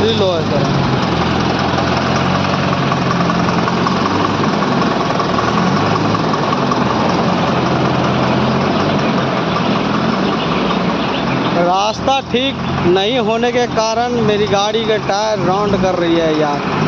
Battery low है sir. रास्ता ठीक नहीं होने के कारण मेरी गाड़ी के टायर राउंड कर रही है यार।